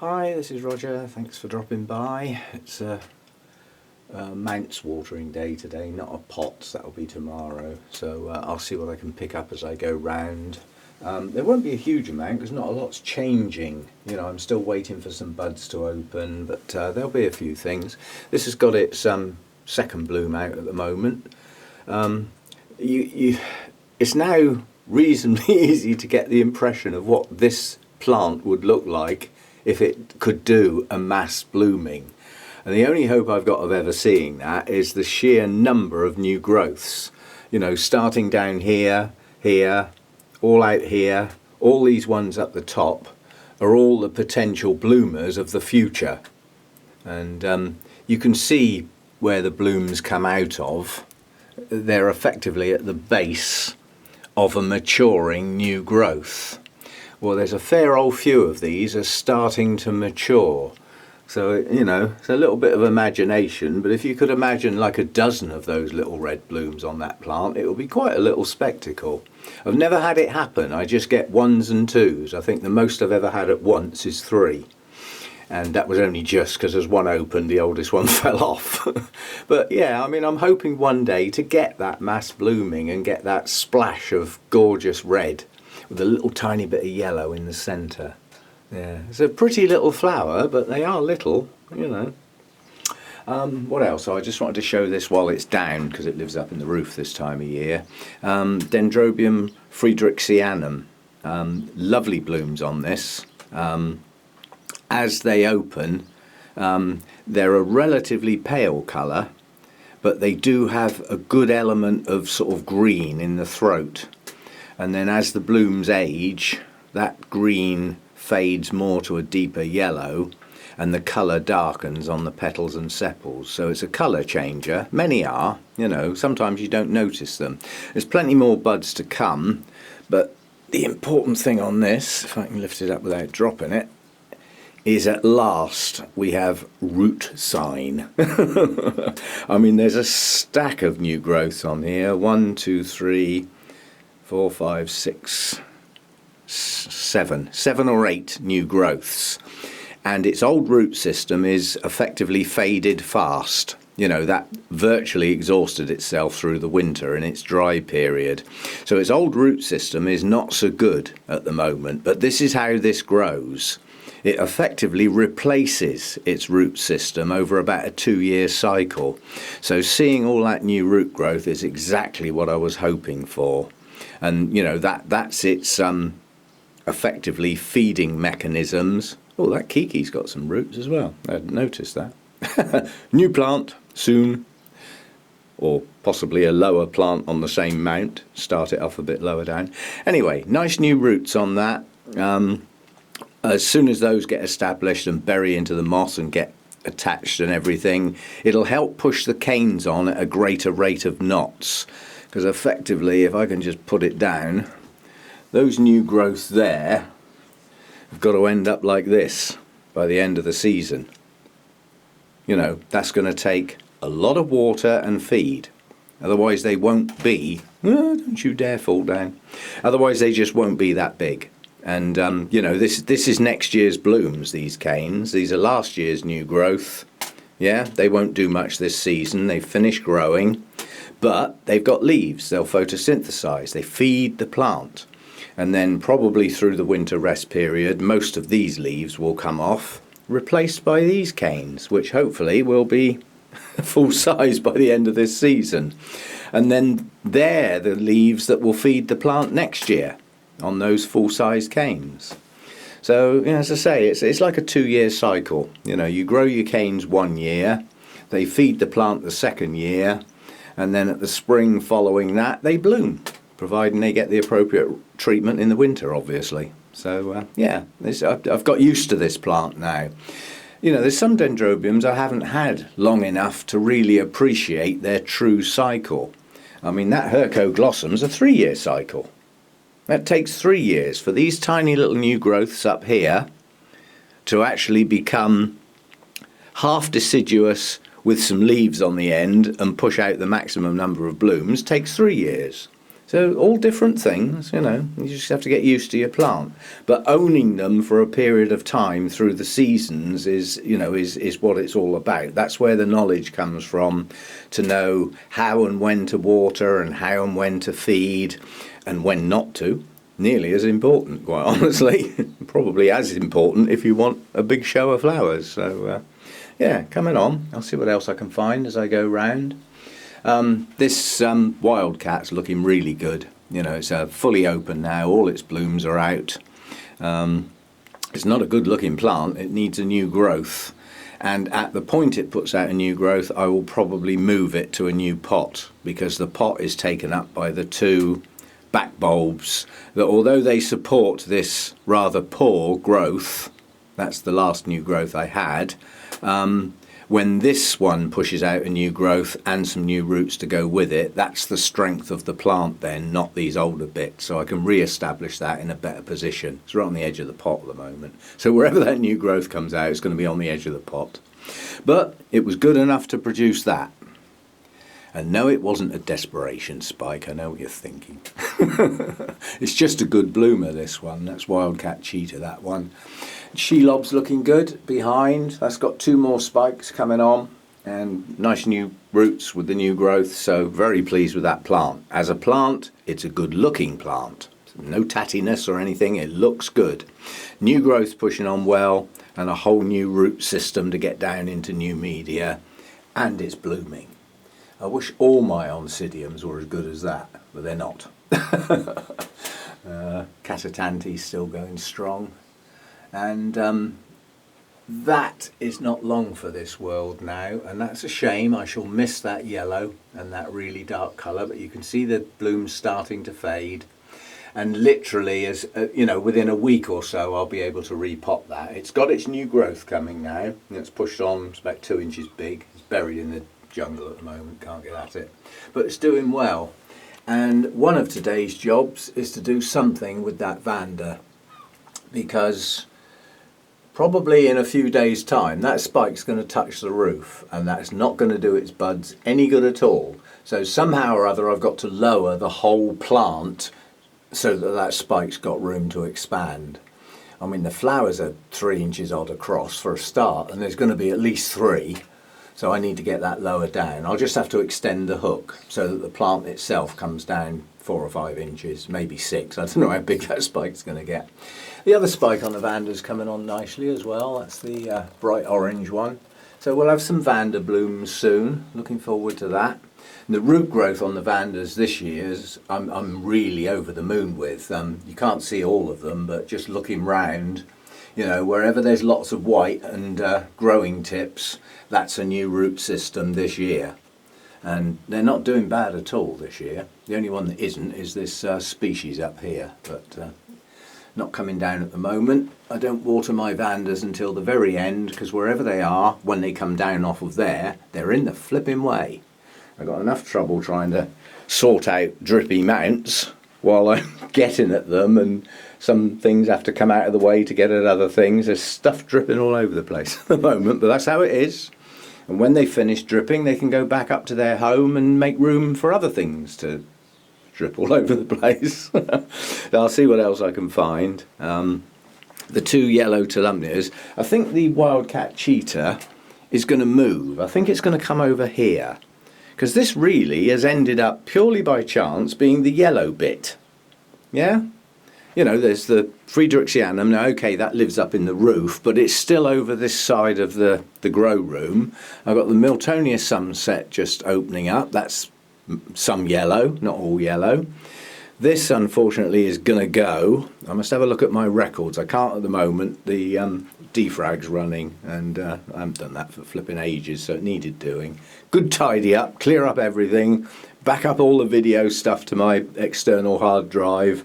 Hi, this is Roger. Thanks for dropping by. It's a mounts watering day today, not a pots. That'll be tomorrow. So I'll see what I can pick up as I go round. There won't be a huge amount because not a lot's changing. You know, I'm still waiting for some buds to open, but there'll be a few things. This has got its second bloom out at the moment. It's now reasonably easy to get the impression of what this plant would look like if it could do a mass blooming. And the only hope I've got of ever seeing that is the sheer number of new growths. You know, starting down here, all out here, all these ones up the top are all the potential bloomers of the future. And you can see where the blooms come out of. They're effectively at the base of a maturing new growth. Well, there's a fair old few of these are starting to mature. So, you know, it's a little bit of imagination, but if you could imagine like a dozen of those little red blooms on that plant, it will be quite a little spectacle. I've never had it happen. I just get ones and twos. I think the most I've ever had at once is 3. And that was only just because as one opened, the oldest one fell off. But yeah, I mean, I'm hoping one day to get that mass blooming and get that splash of gorgeous red with a little tiny bit of yellow in the centre. Yeah, it's a pretty little flower, but they are little, you know. What else? So I just wanted to show this while it's down because it lives up in the roof this time of year. Dendrobium friedrichianum. Lovely blooms on this. As they open, they're a relatively pale colour, but they do have a good element of sort of green in the throat. And then as the blooms age, that green fades more to a deeper yellow and the colour darkens on the petals and sepals. So it's a colour changer. Many are, you know, sometimes you don't notice them. There's plenty more buds to come, but the important thing on this, if I can lift it up without dropping it, is at last we have root sign. I mean, there's a stack of new growths on here. 1, 2, 3, 4, 5, 6, 7 or 8 new growths, and its old root system is effectively faded fast. You know, that virtually exhausted itself through the winter in its dry period. So its old root system is not so good at the moment, but this is how this grows. It effectively replaces its root system over about a 2-year cycle. So seeing all that new root growth is exactly what I was hoping for. And, you know, that's its effectively feeding mechanisms. Oh, that Kiki's got some roots as well. I hadn't noticed that. New plant soon, or possibly a lower plant on the same mount. Start it off a bit lower down. Anyway, nice new roots on that. As soon as those get established and bury into the moss and get attached and everything, it'll help push the canes on at a greater rate of knots. Because effectively, if I can just put it down, those new growths there have got to end up like this by the end of the season. You know, that's going to take a lot of water and feed. Otherwise they won't be, don't you dare fall down. Otherwise they just won't be that big. And, you know, this is next year's blooms, these canes. These are last year's new growth. Yeah, they won't do much this season. They've finished growing. But they've got leaves. They'll photosynthesize. They feed the plant. And then probably through the winter rest period, most of these leaves will come off, replaced by these canes, which hopefully will be full size by the end of this season. And then they're the leaves that will feed the plant next year on those full-size canes. So, you know, as I say, it's like a 2-year cycle. You know, you grow your canes 1 year, they feed the plant the second year, and then at the spring following that, they bloom, providing they get the appropriate treatment in the winter, obviously. So, yeah, I've got used to this plant now. You know, there's some dendrobiums I haven't had long enough to really appreciate their true cycle. I mean, that Hercoglossam's a 3-year cycle. That takes 3 years for these tiny little new growths up here to actually become half deciduous with some leaves on the end and push out the maximum number of blooms. Takes 3 years. So all different things, you know, you just have to get used to your plant. But owning them for a period of time through the seasons is, you know, is what it's all about. That's where the knowledge comes from, to know how and when to water and how and when to feed and when not to. Nearly as important, quite honestly. Probably as important if you want a big show of flowers. So, yeah, coming on. I'll see what else I can find as I go round. This wildcat's looking really good. You know, it's fully open now. All its blooms are out. It's not a good looking plant. It needs a new growth. And at the point it puts out a new growth, I will probably move it to a new pot, because the pot is taken up by the two back bulbs that, although they support this rather poor growth, that's the last new growth I had, when this one pushes out a new growth and some new roots to go with it, that's the strength of the plant then, not these older bits. So I can re-establish that in a better position. It's right on the edge of the pot at the moment. So wherever that new growth comes out, it's going to be on the edge of the pot. But it was good enough to produce that. And no, it wasn't a desperation spike. I know what you're thinking. It's just a good bloomer, this one. That's Wildcat Cheetah, that one. Shelob's looking good behind. That's got 2 more spikes coming on and nice new roots with the new growth. So very pleased with that plant. As a plant, it's a good looking plant. No tattiness or anything. It looks good. New growth pushing on well, and a whole new root system to get down into new media. And it's blooming. I wish all my Oncidiums were as good as that, but they're not. Catatanti's still going strong. And that is not long for this world now, and that's a shame. I shall miss that yellow and that really dark colour, but you can see the blooms starting to fade. And literally, as you know, within a week or so, I'll be able to repot that. It's got its new growth coming now, and it's pushed on. It's about 2 inches big. It's buried in the jungle at the moment, can't get at it, but it's doing well. And one of today's jobs is to do something with that Vanda, because probably in a few days' time that spike's going to touch the roof, and that's not going to do its buds any good at all. So somehow or other I've got to lower the whole plant so that that spike's got room to expand. I mean, the flowers are 3 inches odd across for a start, and there's going to be at least 3. So I need to get that lower down. I'll just have to extend the hook so that the plant itself comes down 4 or 5 inches, maybe 6. I don't know how big that spike's going to get. The other spike on the Vanda's coming on nicely as well. That's the bright orange one. So we'll have some Vanda blooms soon. Looking forward to that. And the root growth on the Vandas this year, I'm really over the moon with. You can't see all of them, but just looking round, you know, wherever there's lots of white and growing tips, that's a new root system this year. And they're not doing bad at all this year. The only one that isn't is this species up here, but not coming down at the moment. I don't water my Vandas until the very end, because wherever they are, when they come down off of there, they're in the flipping way. I've got enough trouble trying to sort out drippy mounts while I'm getting at them, and some things have to come out of the way to get at other things. There's stuff dripping all over the place at the moment, but that's how it is. And when they finish dripping, they can go back up to their home and make room for other things to drip all over the place. I'll see what else I can find. The 2 yellow Tolumnias, I think the Wildcat Cheetah is going to move. I think it's going to come over here, because this really has ended up purely by chance being the yellow bit. Yeah? You know, there's the Friedrichianum. Now, okay, that lives up in the roof, but it's still over this side of the grow room. I've got the Miltonia Sunset just opening up. That's some yellow, not all yellow. This, unfortunately, is going to go. I must have a look at my records. I can't at the moment. The defrag's running, and I haven't done that for flipping ages, so it needed doing. Good tidy up, clear up everything, back up all the video stuff to my external hard drive,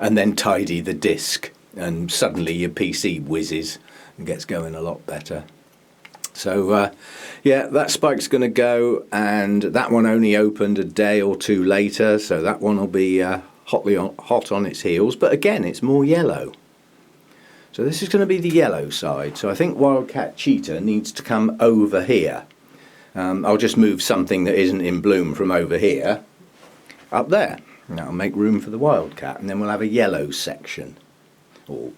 and then tidy the disk, and suddenly your PC whizzes and gets going a lot better. So yeah, that spike's going to go, and that one only opened a day or 2 later, so that one will be hot on its heels, but again it's more yellow. So this is going to be the yellow side. So I think Wildcat Cheetah needs to come over here. I'll just move something that isn't in bloom from over here up there. That'll make room for the wildcat, and then we'll have a yellow section, or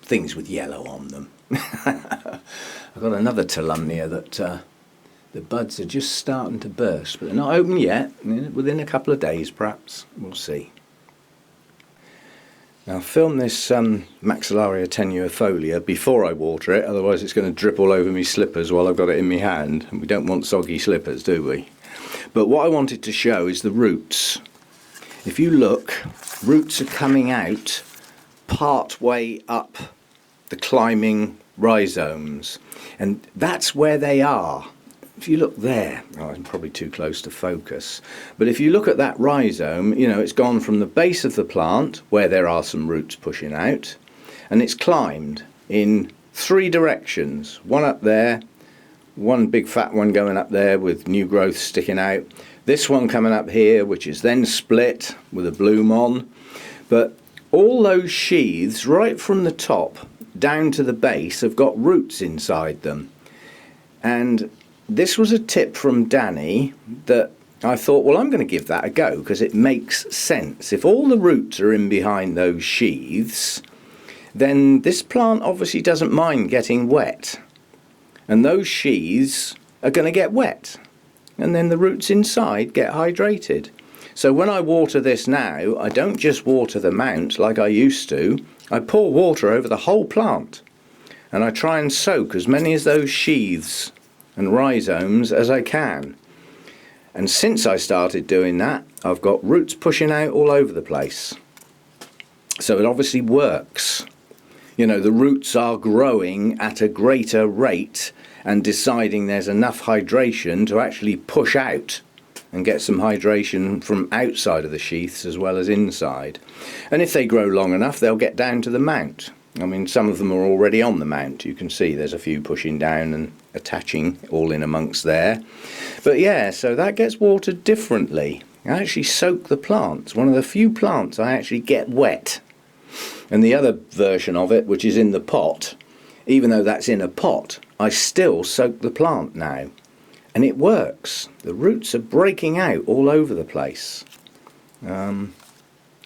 things with yellow on them. I've got another Tulumnia that the buds are just starting to burst, but they're not open yet. Within a couple of days perhaps, we'll see. Now I'll film this Maxillaria tenuifolia before I water it, otherwise it's going to drip all over my slippers while I've got it in my hand, and we don't want soggy slippers, do we? But what I wanted to show is the roots. If you look, roots are coming out part way up the climbing rhizomes, and that's where they are. If you look there, I'm probably too close to focus, but if you look at that rhizome, you know, it's gone from the base of the plant, where there are some roots pushing out, and it's climbed in 3 directions. One up there, one big fat one going up there with new growth sticking out, this one coming up here, which is then split with a bloom on. But all those sheaths, right from the top down to the base, have got roots inside them. And this was a tip from Danny that I thought, well, I'm going to give that a go, because it makes sense. If all the roots are in behind those sheaths, then this plant obviously doesn't mind getting wet. And those sheaths are going to get wet. And then the roots inside get hydrated. So when I water this now, I don't just water the mount like I used to. I pour water over the whole plant. And I try and soak as many of those sheaths and rhizomes as I can. And since I started doing that, I've got roots pushing out all over the place. So it obviously works. You know, the roots are growing at a greater rate and deciding there's enough hydration to actually push out and get some hydration from outside of the sheaths as well as inside. And if they grow long enough, they'll get down to the mount. I mean, some of them are already on the mount. You can see there's a few pushing down and attaching all in amongst there. But yeah, so that gets watered differently. I actually soak the plants. One of the few plants I actually get wet. And the other version of it, which is in the pot, even though that's in a pot, I still soak the plant now. And it works. The roots are breaking out all over the place. And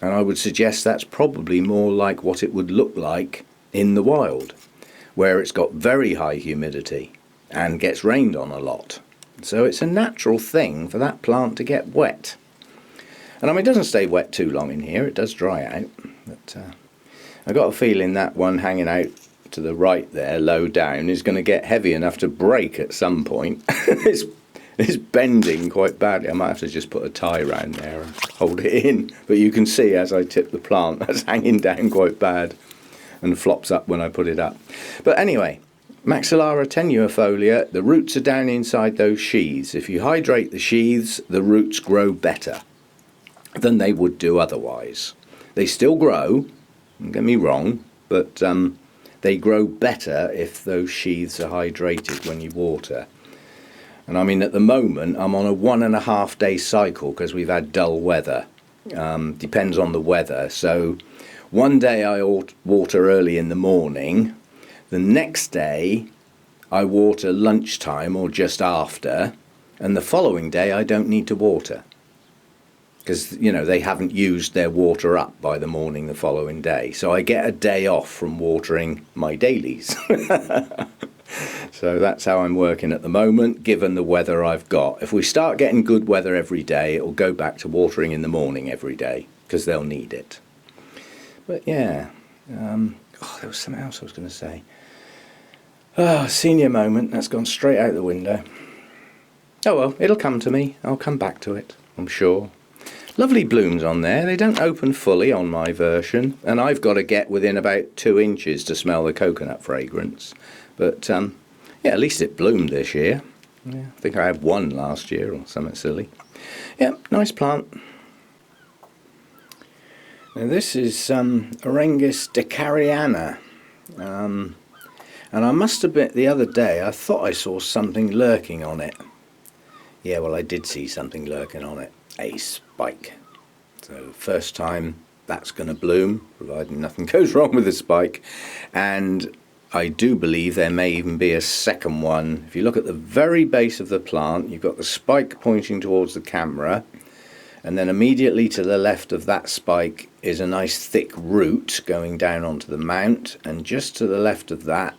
I would suggest that's probably more like what it would look like in the wild, where it's got very high humidity and gets rained on a lot. So it's a natural thing for that plant to get wet. And I mean, it doesn't stay wet too long in here, it does dry out. But I got a feeling that one hanging out to the right there, low down, is going to get heavy enough to break at some point. It's bending quite badly. I might have to just put a tie around there and hold it in. But you can see as I tip the plant, that's hanging down quite bad and flops up when I put it up. But anyway, Maxillaria tenuifolia, the roots are down inside those sheaths. If you hydrate the sheaths, the roots grow better than they would do otherwise. They still grow, don't get me wrong, but they grow better if those sheaths are hydrated when you water. And I mean, at the moment, I'm on a 1.5 day cycle because we've had dull weather. Depends on the weather. So one day I water early in the morning. The next day I water lunchtime or just after. And the following day I don't need to water. Because, you know, they haven't used their water up by the morning the following day. So I get a day off from watering my dailies. So that's how I'm working at the moment, given the weather I've got. If we start getting good weather every day, it'll go back to watering in the morning every day, because they'll need it. But yeah, there was something else I was going to say. Senior moment, that's gone straight out the window. Oh well, it'll come to me. I'll come back to it, I'm sure. Lovely blooms on there. They don't open fully on my version, and I've got to get within about 2 inches to smell the coconut fragrance. But yeah, at least it bloomed this year. Yeah, I think I had 1 last year or something silly. Yeah, nice plant. Now this is Orangus decariana. And I must admit the other day I thought I saw something lurking on it. Yeah, well, I did see something lurking on it. A spike. So first time that's going to bloom, providing nothing goes wrong with the spike. And I do believe there may even be a second one. If you look at the very base of the plant, you've got the spike pointing towards the camera, And then immediately to the left of that spike is a nice thick root going down onto the mount, and just to the left of that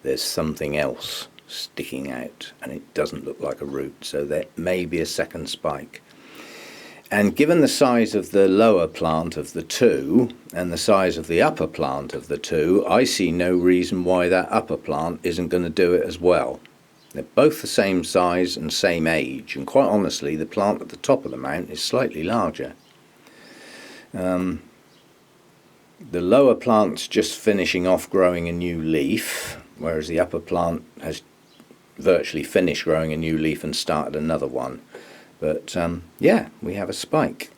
there's something else sticking out, and it doesn't look like a root, so there may be a second spike. And given the size of the lower plant of the two and the size of the upper plant of the two, I see no reason why that upper plant isn't going to do it as well. They're both the same size and same age, and quite honestly the plant at the top of the mount is slightly larger. The lower plant's just finishing off growing a new leaf, whereas the upper plant has virtually finished growing a new leaf and started another one. But yeah, we have a spike,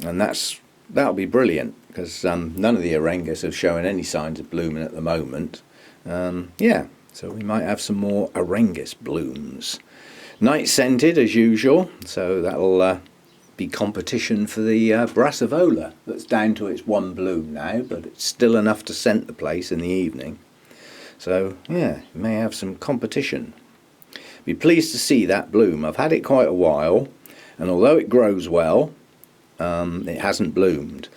and that'll be brilliant, because none of the Orangus have shown any signs of blooming at the moment. Yeah, so we might have some more Orangus blooms. Night scented as usual, so that'll be competition for the Brassivola, that's down to its one bloom now, but it's still enough to scent the place in the evening. So yeah, you may have some competition. Be pleased to see that bloom. I've had it quite a while, and although it grows well, it hasn't bloomed.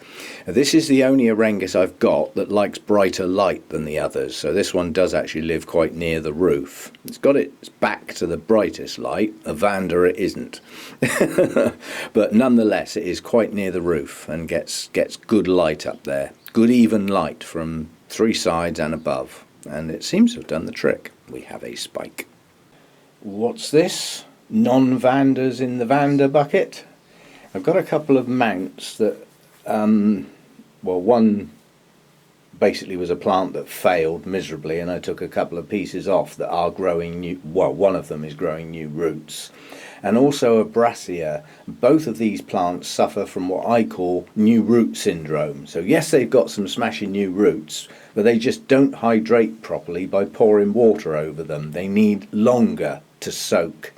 This is the only Orangus I've got that likes brighter light than the others, so this one does actually live quite near the roof. It's got its back to the brightest light. A Vanda it isn't. But nonetheless it is quite near the roof and gets good light up there. Good even light from three sides and above, and it seems to have done the trick. We have a spike. What's this? Non-Vandas in the Vanda bucket. I've got a couple of mounts that, well, one basically was a plant that failed miserably, and I took a couple of pieces off that are growing new, well, one of them is growing new roots, and also a Brassia. Both of these plants suffer from what I call new root syndrome. So yes, they've got some smashing new roots, but they just don't hydrate properly by pouring water over them. They need longer to soak.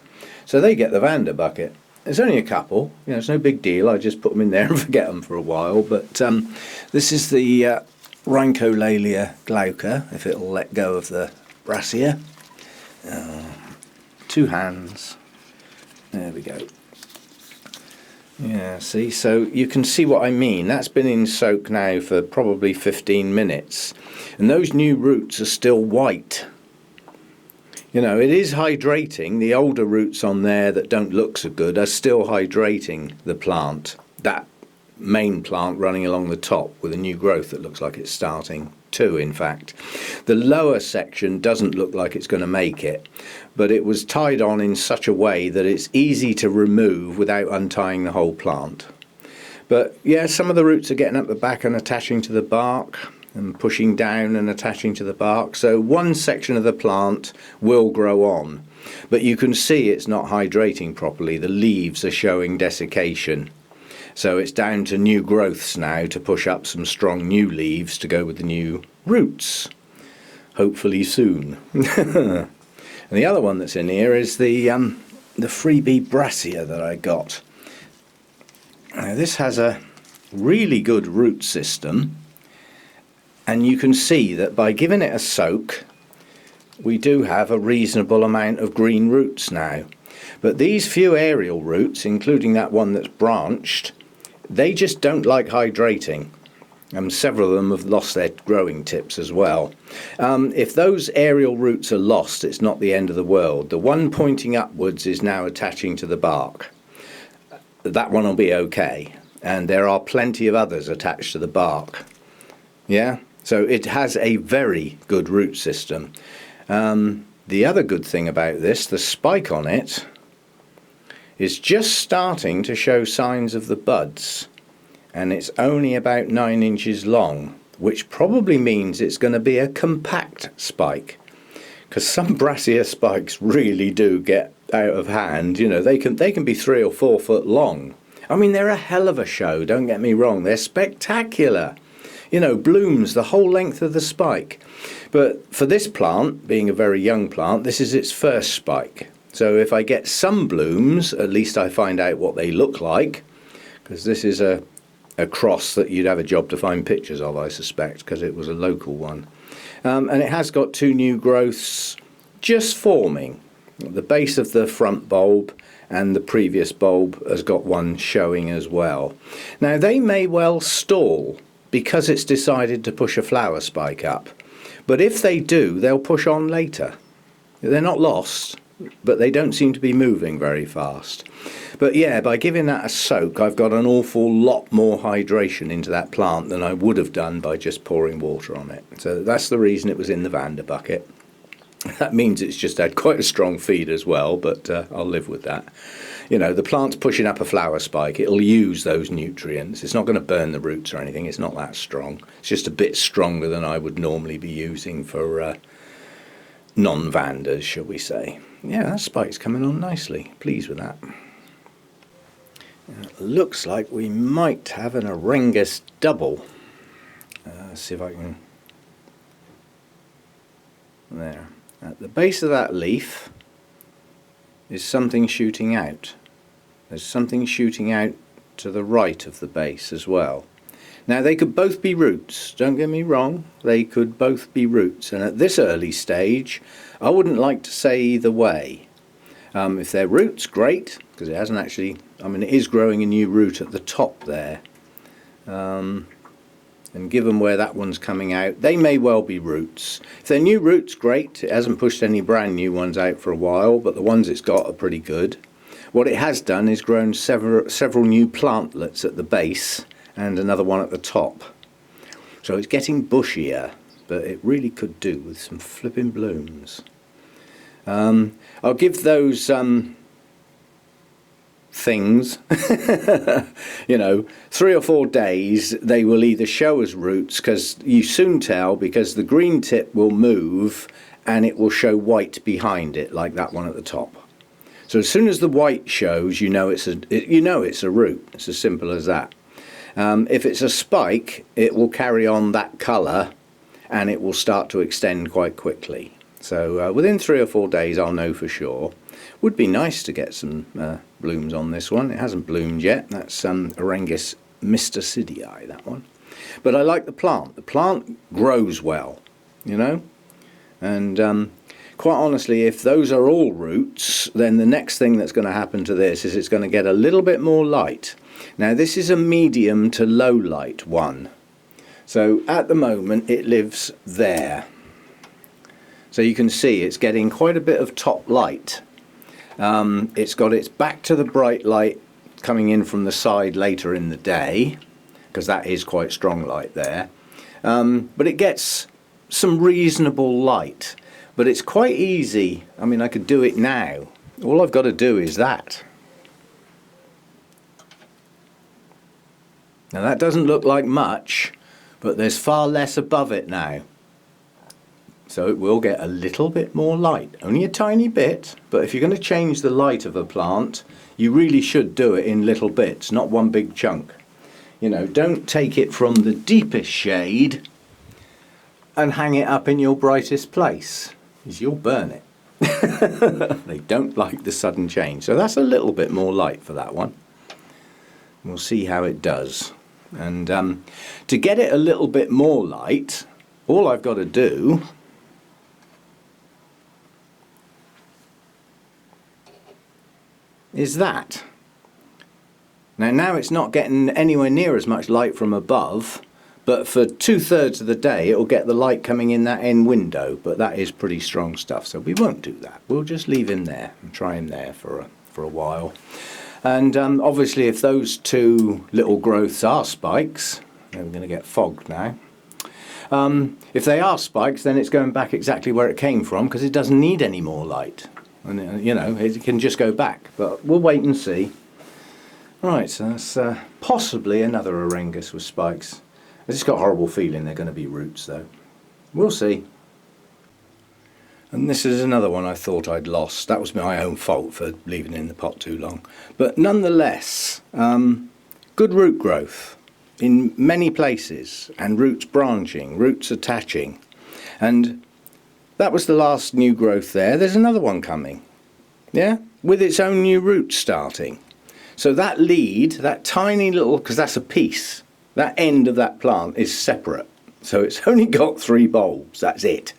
So they get the Vanda bucket. There's only a couple, you know, it's no big deal. I just put them in there and forget them for a while. But this is the Rhyncholalia glauca, if it'll let go of the Brassia. Two hands. There we go. Yeah, see, so you can see what I mean. That's been in soak now for probably 15 minutes. And those new roots are still white. You know, it is hydrating. The older roots on there that don't look so good are still hydrating the plant. That main plant running along the top with a new growth that looks like it's starting too, in fact. The lower section doesn't look like it's going to make it, but it was tied on in such a way that it's easy to remove without untying the whole plant. But yeah, some of the roots are getting up the back and attaching to the bark, and pushing down and attaching to the bark. So one section of the plant will grow on, but you can see it's not hydrating properly. The leaves are showing desiccation. So it's down to new growths now to push up some strong new leaves to go with the new roots. Hopefully soon. And the other one that's in here is the freebie Brassia that I got. Now this has a really good root system. And you can see that by giving it a soak, we do have a reasonable amount of green roots now. But these few aerial roots, including that one that's branched, they just don't like hydrating. And several of them have lost their growing tips as well. If those aerial roots are lost, it's not the end of the world. The one pointing upwards is now attaching to the bark. That one will be okay. And there are plenty of others attached to the bark. Yeah? So it has a very good root system. The other good thing about this, the spike on it, is just starting to show signs of the buds. And it's only about 9 inches long, which probably means it's going to be a compact spike. Because some Brassia spikes really do get out of hand. You know, they can be 3 or 4 foot long. I mean, they're a hell of a show, don't get me wrong. They're spectacular. You know, blooms the whole length of the spike. But for this plant, being a very young plant, this is its first spike. So if I get some blooms, at least I find out what they look like, because this is a cross that you'd have a job to find pictures of, I suspect, because it was a local one. And it has got 2 new growths just forming. The base of the front bulb and the previous bulb has got one showing as well. Now they may well stall because it's decided to push a flower spike up, but if they do, they'll push on later. They're not lost, but they don't seem to be moving very fast. But yeah, by giving that a soak, I've got an awful lot more hydration into that plant than I would have done by just pouring water on it. So that's the reason it was in the Vanda bucket. That means it's just had quite a strong feed as well, but I'll live with that. You know, the plant's pushing up a flower spike, it'll use those nutrients. It's not going to burn the roots or anything, it's not that strong. It's just a bit stronger than I would normally be using for non-Vandas, shall we say. Yeah, that spike's coming on nicely. Pleased with that. It looks like we might have an Orangus double. Let's see if I can... There. At the base of that leaf is something shooting out. There's something shooting out to the right of the base as well. Now they could both be roots, don't get me wrong, they could both be roots, and at this early stage I wouldn't like to say either way. If they're roots, great, because it hasn't actually, I mean it is growing a new root at the top there, and given where that one's coming out, they may well be roots. If they're new roots, great, it hasn't pushed any brand new ones out for a while, but the ones it's got are pretty good. What it has done is grown several new plantlets at the base and another one at the top. So it's getting bushier, but it really could do with some flipping blooms. I'll give those things, you know, 3 or 4 days, they will either show as roots, because you soon tell, because the green tip will move and it will show white behind it, like that one at the top. So as soon as the white shows, you know it's a root. It's as simple as that. If it's a spike, it will carry on that colour and it will start to extend quite quickly. So within 3 or 4 days I'll know for sure. Would be nice to get some blooms on this one. It hasn't bloomed yet. That's Orangus mysticidii, that one. But I like the plant. The plant grows well, you know. And quite honestly, if those are all roots, then the next thing that's going to happen to this is it's going to get a little bit more light. Now this is a medium to low light one. So at the moment it lives there. So you can see it's getting quite a bit of top light. It's got its back to the bright light coming in from the side later in the day, because that is quite strong light there. But it gets some reasonable light. But it's quite easy. I mean, I could do it now. All I've got to do is that. Now that doesn't look like much, but there's far less above it now. So it will get a little bit more light, only a tiny bit, but if you're going to change the light of a plant, you really should do it in little bits, not one big chunk. You know, don't take it from the deepest shade and hang it up in your brightest place, because you'll burn it. They don't like the sudden change. So that's a little bit more light for that one. We'll see how it does. And to get it a little bit more light, all I've got to do is that. Now it's not getting anywhere near as much light from above, but for 2/3 of the day it'll get the light coming in that end window, but that is pretty strong stuff, so we won't do that. We'll just leave him there and try him there for a while. And obviously if those two little growths are spikes, we're going to get fogged now. If they are spikes, then it's going back exactly where it came from, because it doesn't need any more light. And you know, it can just go back, but we'll wait and see. Right, so that's possibly another Orangus with spikes. I just got a horrible feeling they're going to be roots though. We'll see. And this is another one I thought I'd lost. That was my own fault for leaving it in the pot too long. But nonetheless, good root growth in many places, and roots branching, roots attaching. And that was the last new growth there. There's another one coming, yeah, with its own new roots starting. So that lead, that tiny little, because that's a piece, that end of that plant is separate. So it's only got 3 bulbs, that's it.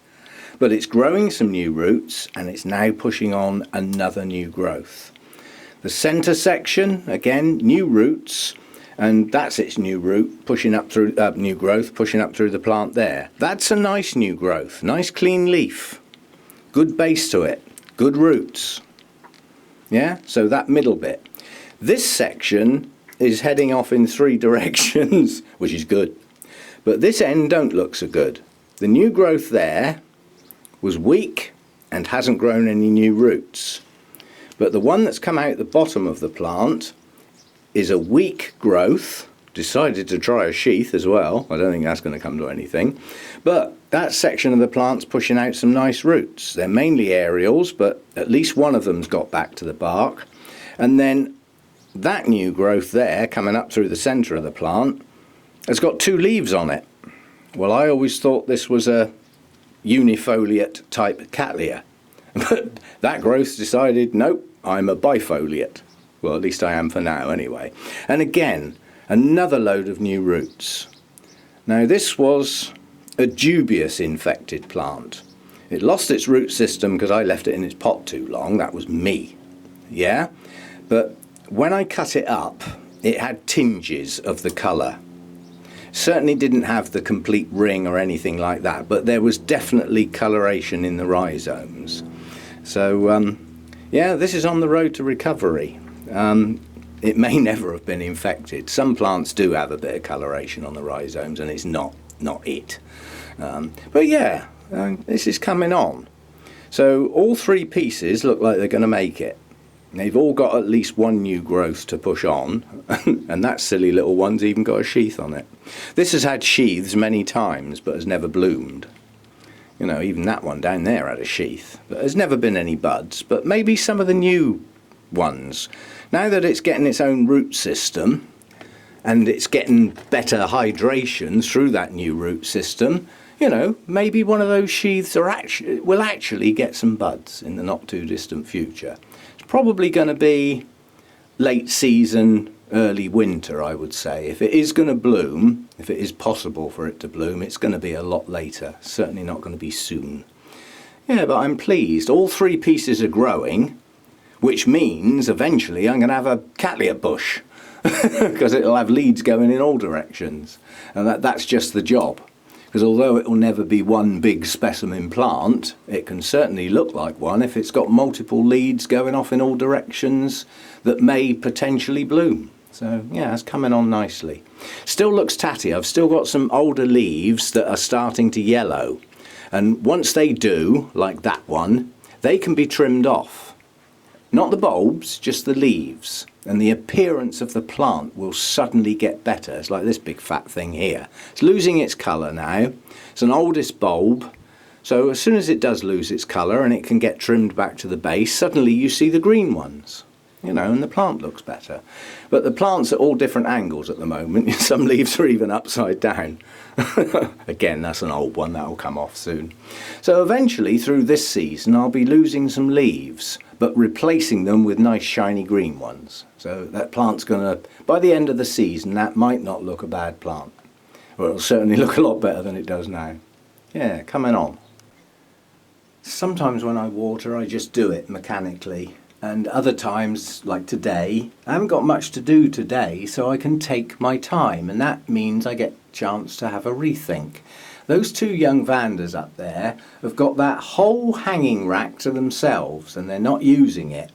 But it's growing some new roots and it's now pushing on another new growth. The centre section, again, new roots, and that's its new root pushing up through new growth pushing up through the plant there. That's a nice new growth, nice clean leaf, good base to it, good roots. Yeah, so that middle bit. This section is heading off in 3 directions, which is good. But this end don't look so good. The new growth there was weak and hasn't grown any new roots. But the one that's come out the bottom of the plant is a weak growth, decided to try a sheath as well. I don't think that's going to come to anything. But that section of the plant's pushing out some nice roots. They're mainly aerials, but at least one of them's got back to the bark. And then that new growth there, coming up through the centre of the plant, has got 2 leaves on it. Well, I always thought this was a unifoliate type cattleya. But that growth decided, nope, I'm a bifoliate. Well, at least I am for now anyway. And again, another load of new roots. Now this was a dubious infected plant. It lost its root system because I left it in its pot too long. That was me. Yeah? But when I cut it up, it had tinges of the colour. Certainly didn't have the complete ring or anything like that, but there was definitely coloration in the rhizomes. So, yeah, this is on the road to recovery. It may never have been infected. Some plants do have a bit of coloration on the rhizomes, and it's not it. But yeah, this is coming on. So all 3 pieces look like they're going to make it. They've all got at least 1 new growth to push on, and that silly little one's even got a sheath on it. This has had sheaths many times, but has never bloomed. You know, even that one down there had a sheath, but there's never been any buds. But maybe some of the new ones, now that it's getting its own root system and it's getting better hydration through that new root system, you know, maybe one of those sheaths will actually get some buds in the not too distant future. It's probably going to be late season, early winter, I would say. If it is going to bloom, if it is possible for it to bloom, it's going to be a lot later. Certainly not going to be soon. Yeah, but I'm pleased. All 3 pieces are growing, which means eventually I'm going to have a cattleya bush because it'll have leads going in all directions. And that's just the job. Because although it will never be one big specimen plant, it can certainly look like one if it's got multiple leads going off in all directions that may potentially bloom. So yeah, it's coming on nicely. Still looks tatty. I've still got some older leaves that are starting to yellow. And once they do, like that one, they can be trimmed off. Not the bulbs, just the leaves. And the appearance of the plant will suddenly get better. It's like this big fat thing here. It's losing its colour now. It's an oldest bulb. So as soon as it does lose its colour and it can get trimmed back to the base, suddenly you see the green ones. You know, and the plant looks better. But the plant's at all different angles at the moment. Some leaves are even upside down. Again, that's an old one, that'll come off soon. So eventually, through this season, I'll be losing some leaves, but replacing them with nice shiny green ones. So that plant's gonna, by the end of the season, that might not look a bad plant. Or it'll certainly look a lot better than it does now. Yeah, coming on. Sometimes when I water, I just do it mechanically. And other times, like today, I haven't got much to do today, so I can take my time, and that means I get a chance to have a rethink. Those 2 young Vandas up there have got that whole hanging rack to themselves, and they're not using it.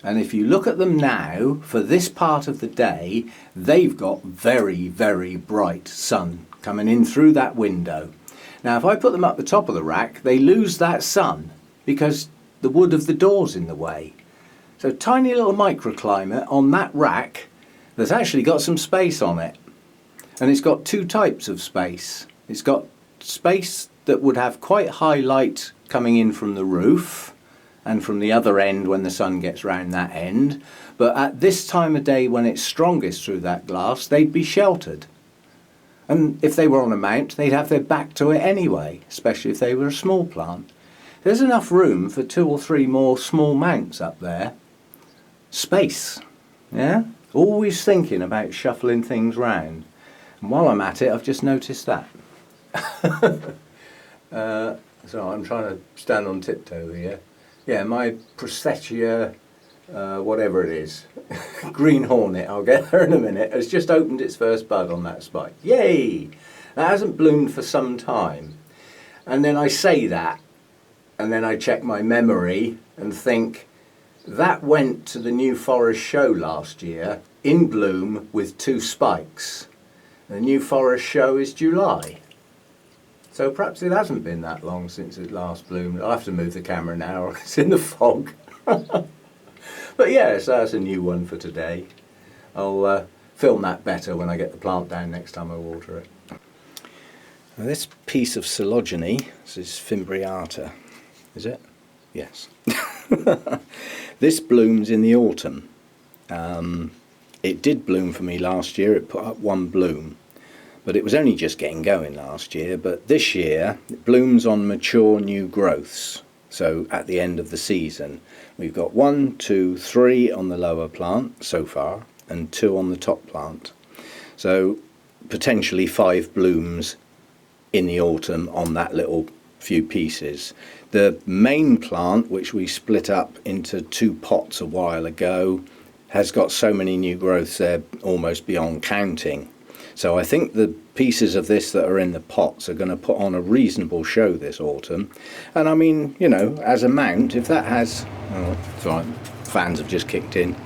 And if you look at them now, for this part of the day, they've got very, very bright sun coming in through that window. Now, if I put them up the top of the rack, they lose that sun because the wood of the door's in the way. So tiny little microclimate on that rack that's actually got some space on it. And it's got 2 types of space. It's got space that would have quite high light coming in from the roof and from the other end when the sun gets round that end. But at this time of day when it's strongest through that glass, they'd be sheltered. And if they were on a mount, they'd have their back to it anyway, especially if they were a small plant. There's enough room for 2 or 3 more small mounts up there. Space, yeah? Always thinking about shuffling things round. And while I'm at it, I've just noticed that. So I'm trying to stand on tiptoe here. Yeah, my Prosthetia, whatever it is, green hornet, I'll get there in a minute, has just opened its first bud on that spike. Yay! That hasn't bloomed for some time. And then I say that, and then I check my memory and think, that went to the New Forest show last year, in bloom with 2 spikes. The New Forest show is July. So perhaps it hasn't been that long since it last bloomed. I'll have to move the camera now, it's in the fog. But yeah, so that's a new one for today. I'll film that better when I get the plant down next time I water it. Now this piece of Coelogene, this is Fimbriata, is it? Yes. This blooms in the autumn. It did bloom for me last year, it put up 1 bloom. But it was only just getting going last year, but this year it blooms on mature new growths. So at the end of the season, we've got 1, 2, 3 on the lower plant so far, and 2 on the top plant. So potentially 5 blooms in the autumn on that little few pieces. The main plant, which we split up into 2 pots a while ago, has got so many new growths there almost beyond counting. So I think the pieces of this that are in the pots are going to put on a reasonable show this autumn. And I mean, you know, as a mount, if that has... Oh, sorry, fans have just kicked in.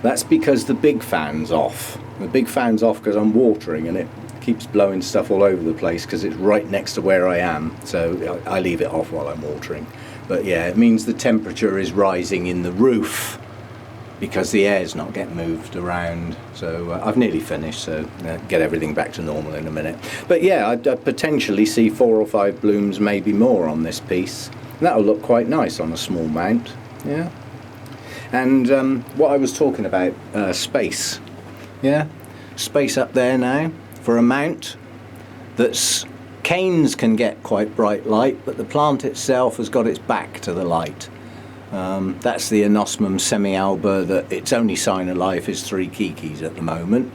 That's because the big fan's off. The big fan's off because I'm watering and it keeps blowing stuff all over the place because it's right next to where I am. So I leave it off while I'm watering. But yeah, it means the temperature is rising in the roof, because the air's not getting moved around. So I've nearly finished, so get everything back to normal in a minute. But yeah, I'd potentially see 4 or 5 blooms, maybe more on this piece. That'll look quite nice on a small mount, yeah. And what I was talking about, space, yeah, space up there now for a mount that's, canes can get quite bright light, but the plant itself has got its back to the light. That's the Anosmum semi-alba, that its only sign of life is 3 kikis at the moment,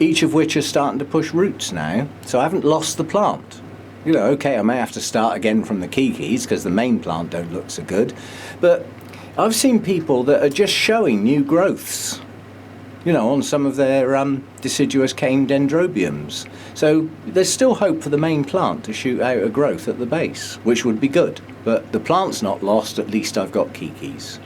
each of which are starting to push roots now, so I haven't lost the plant. You know, okay, I may have to start again from the kikis because the main plant don't look so good, but I've seen people that are just showing new growths, you know, on some of their deciduous cane dendrobiums. So there's still hope for the main plant to shoot out a growth at the base, which would be good. But the plant's not lost, at least I've got kikis.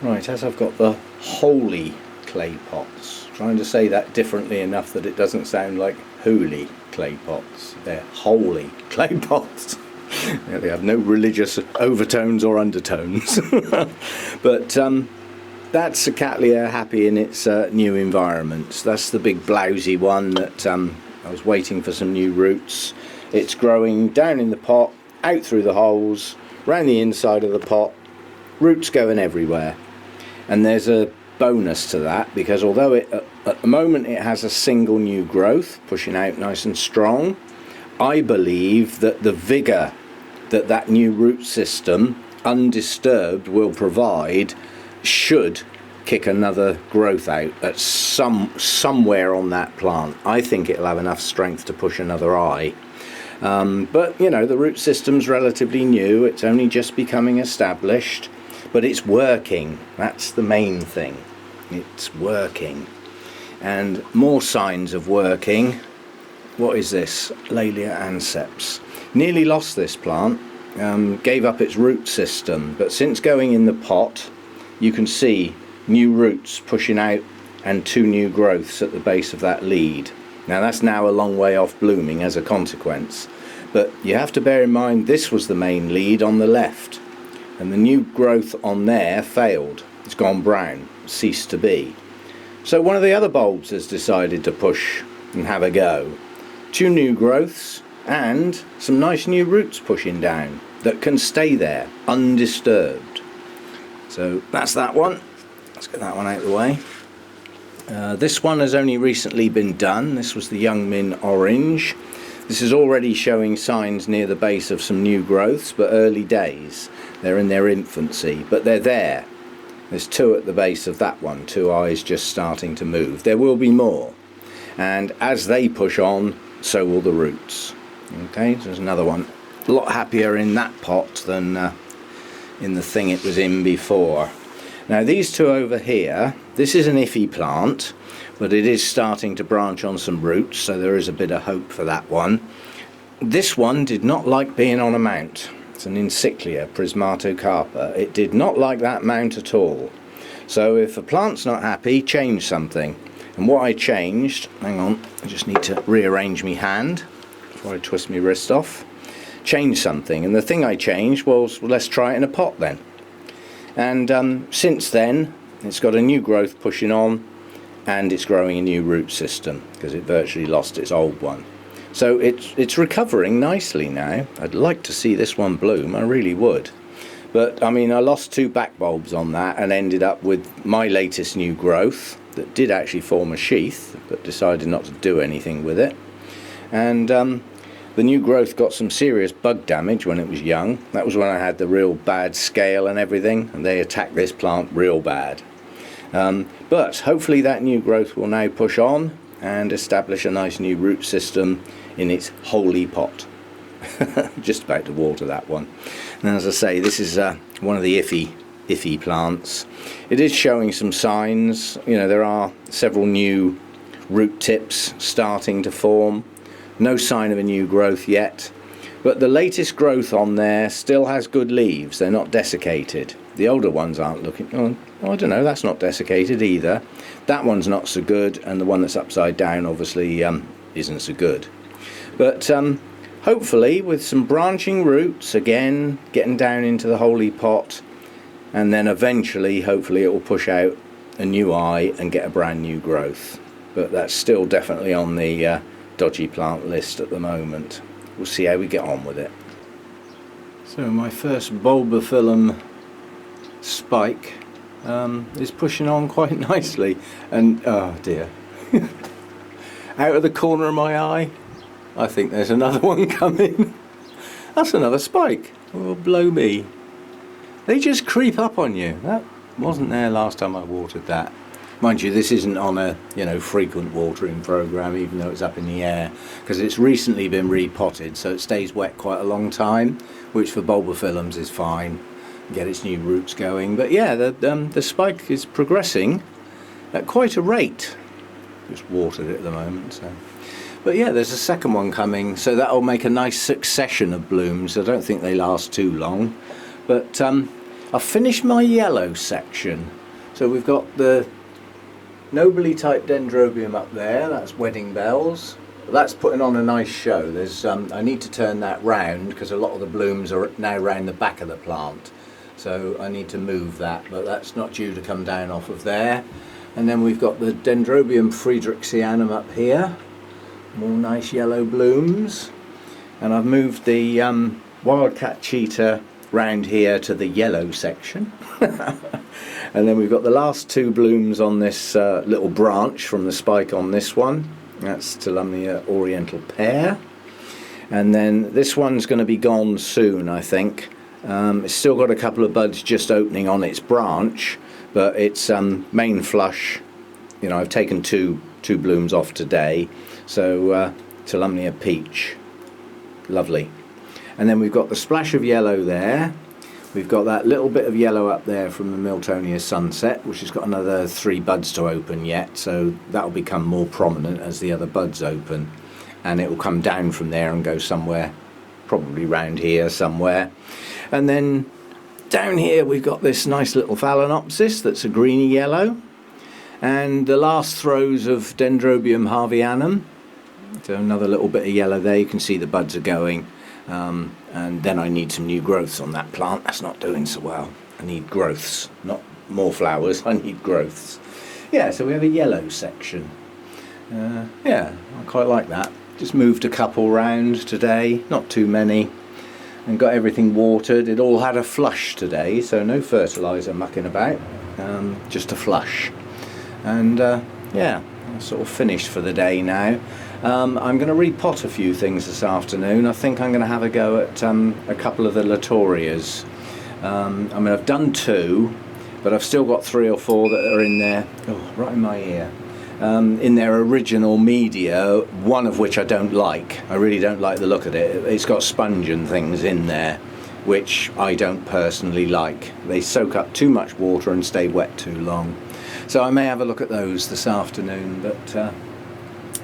Right, as I've got the holy clay pots, trying to say that differently enough that it doesn't sound like holy clay pots. They're holy clay pots. Yeah, they have no religious overtones or undertones. But that's a Cattleya happy in its new environment. That's the big blousy one that I was waiting for some new roots. It's growing down in the pot, out through the holes, round the inside of the pot, roots going everywhere. And there's a bonus to that, because although it, at the moment it has a single new growth pushing out nice and strong, I believe that the vigour that that new root system, undisturbed, will provide should kick another growth out at somewhere on that plant. I think it'll have enough strength to push another eye. But you know, the root system's relatively new, it's only just becoming established, but it's working. That's the main thing. It's working. And more signs of working. What is this? Laelia anceps. Nearly lost this plant, gave up its root system, but since going in the pot, you can see new roots pushing out and 2 new growths at the base of that lead. Now that's now a long way off blooming as a consequence, but you have to bear in mind this was the main lead on the left, and the new growth on there failed. It's gone brown, ceased to be. So one of the other bulbs has decided to push and have a go. 2 new growths and some nice new roots pushing down that can stay there undisturbed. So that's that one. Let's get that one out of the way. This one has only recently been done. This was the Young Min Orange. This is already showing signs near the base of some new growths, but early days. They're in their infancy, but they're there. There's 2 at the base of that one, 2 eyes just starting to move. There will be more, and as they push on, so will the roots. Okay, so there's another one. A lot happier in that pot than in the thing it was in before. Now these two over here, this is an iffy plant, but it is starting to branch on some roots, so there is a bit of hope for that one. This one did not like being on a mount. It's an Encyclia prismatocarpa. It did not like that mount at all. So if a plant's not happy, change something. And what I changed, hang on, I just need to rearrange my hand before I twist my wrist off. Change something, and the thing I changed was, well, let's try it in a pot then. And since then, it's got a new growth pushing on, and it's growing a new root system because it virtually lost its old one. So it's recovering nicely now. I'd like to see this one bloom, I really would. But I mean, I lost 2 back bulbs on that and ended up with my latest new growth that did actually form a sheath, but decided not to do anything with it. And the new growth got some serious bug damage when it was young. That was when I had the real bad scale and everything, and they attacked this plant real bad. But hopefully that new growth will now push on and establish a nice new root system in its holy pot. Just about to water that one. And as I say, this is one of the iffy plants. It is showing some signs. You know, there are several new root tips starting to form. No sign of a new growth yet, but the latest growth on there still has good leaves. They're not desiccated. The older ones aren't looking, oh, I don't know, that's not desiccated either. That one's not so good, and the one that's upside down obviously isn't so good. But hopefully with some branching roots, again getting down into the holy pot, and then eventually hopefully it will push out a new eye and get a brand new growth. But that's still definitely on the dodgy plant list at the moment. We'll see how we get on with it. So my first bulbophyllum spike is pushing on quite nicely, and oh dear, out of the corner of my eye I think there's another one coming. That's another spike. Oh blow me, they just creep up on you. That wasn't there last time I watered that. Mind you, this isn't on a frequent watering program, even though it's up in the air, because it's recently been repotted, so it stays wet quite a long time, which for bulbophyllums is fine. Get its new roots going. But yeah, the spike is progressing at quite a rate. Just watered it at the moment. So. But yeah, there's a second one coming, so that'll make a nice succession of blooms. I don't think they last too long. But I've finished my yellow section. So we've got the nobly type dendrobium up there, that's wedding bells. That's putting on a nice show. There's I need to turn that round because a lot of the blooms are now round the back of the plant. So I need to move that, but that's not due to come down off of there. And then we've got the Dendrobium Friedrichsianum up here. More nice yellow blooms. And I've moved the Wildcat Cheetah round here to the yellow section. And then we've got the last 2 blooms on this little branch from the spike on this one. That's Tulumnia Oriental Pear. And then this one's going to be gone soon, I think. It's still got a couple of buds just opening on its branch, but its main flush, I've taken two blooms off today. So Tulumnia Peach, lovely. And then we've got the splash of yellow there. We've got that little bit of yellow up there from the Miltonia Sunset, which has got another 3 buds to open yet, so that'll become more prominent as the other buds open, and it will come down from there and go somewhere, probably round here somewhere. And then down here we've got this nice little Phalaenopsis that's a greeny yellow, and the last throws of Dendrobium harveyanum, so another little bit of yellow there. You can see the buds are going. And then I need some new growths on that plant. That's not doing so well. I need growths, not more flowers. I need growths. Yeah, so we have a yellow section. Yeah, I quite like that. Just moved a couple round today, not too many, and got everything watered. It all had a flush today, so no fertiliser mucking about, just a flush. And yeah, I'm sort of finished for the day now. I'm going to repot a few things this afternoon. I think I'm going to have a go at a couple of the Latorias. I mean, I've done 2, but I've still got 3 or 4 that are in there. Oh, right in my ear. in their original media, one of which I don't like. I really don't like the look of it. It's got sponge and things in there, which I don't personally like. They soak up too much water and stay wet too long. So I may have a look at those this afternoon, but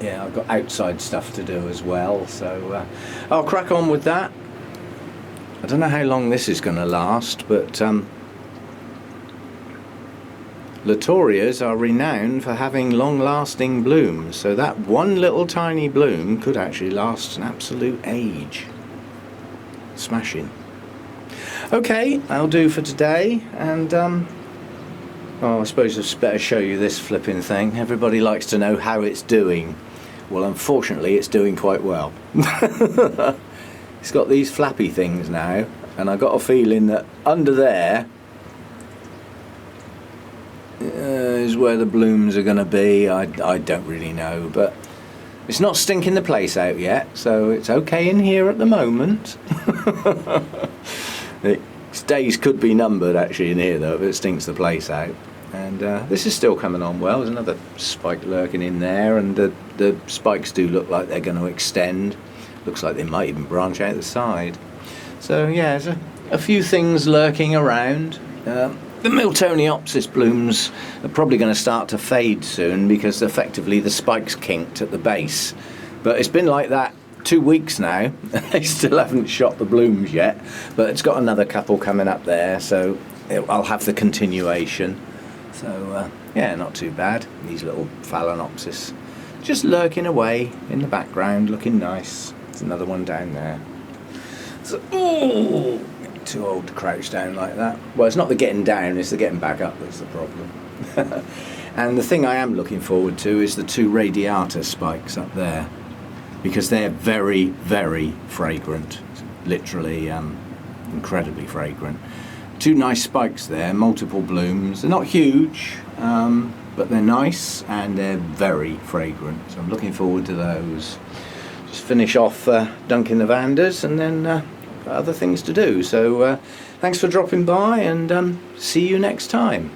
yeah, I've got outside stuff to do as well, so I'll crack on with that. I don't know how long this is going to last, but Latorias are renowned for having long-lasting blooms, so that one little tiny bloom could actually last an absolute age. Smashing. Okay, that'll do for today, and oh, I suppose I'd better show you this flipping thing. Everybody likes to know how it's doing. Well, unfortunately, it's doing quite well. It's got these flappy things now, and I got a feeling that under there is where the blooms are going to be. I don't really know, but it's not stinking the place out yet, so it's okay in here at the moment. Its days could be numbered actually in here though if it stinks the place out. And this is still coming on well. There's another spike lurking in there, and the spikes do look like they're going to extend. Looks like they might even branch out the side. So yeah, there's a few things lurking around. The Miltoniopsis blooms are probably going to start to fade soon because effectively the spike's kinked at the base. But it's been like that 2 weeks now. They still haven't shot the blooms yet, but it's got another couple coming up there, so I'll have the continuation. So yeah, not too bad. These little Phalaenopsis just lurking away in the background, looking nice. There's another one down there. So, ooh, too old to crouch down like that. Well, it's not the getting down, it's the getting back up that's the problem. And the thing I am looking forward to is the 2 radiata spikes up there, because they're very, very fragrant. Literally incredibly fragrant. 2 nice spikes there, multiple blooms. They're not huge, but they're nice and they're very fragrant. So I'm looking forward to those. Just finish off dunking the Vandas, and then got other things to do. So thanks for dropping by, and see you next time.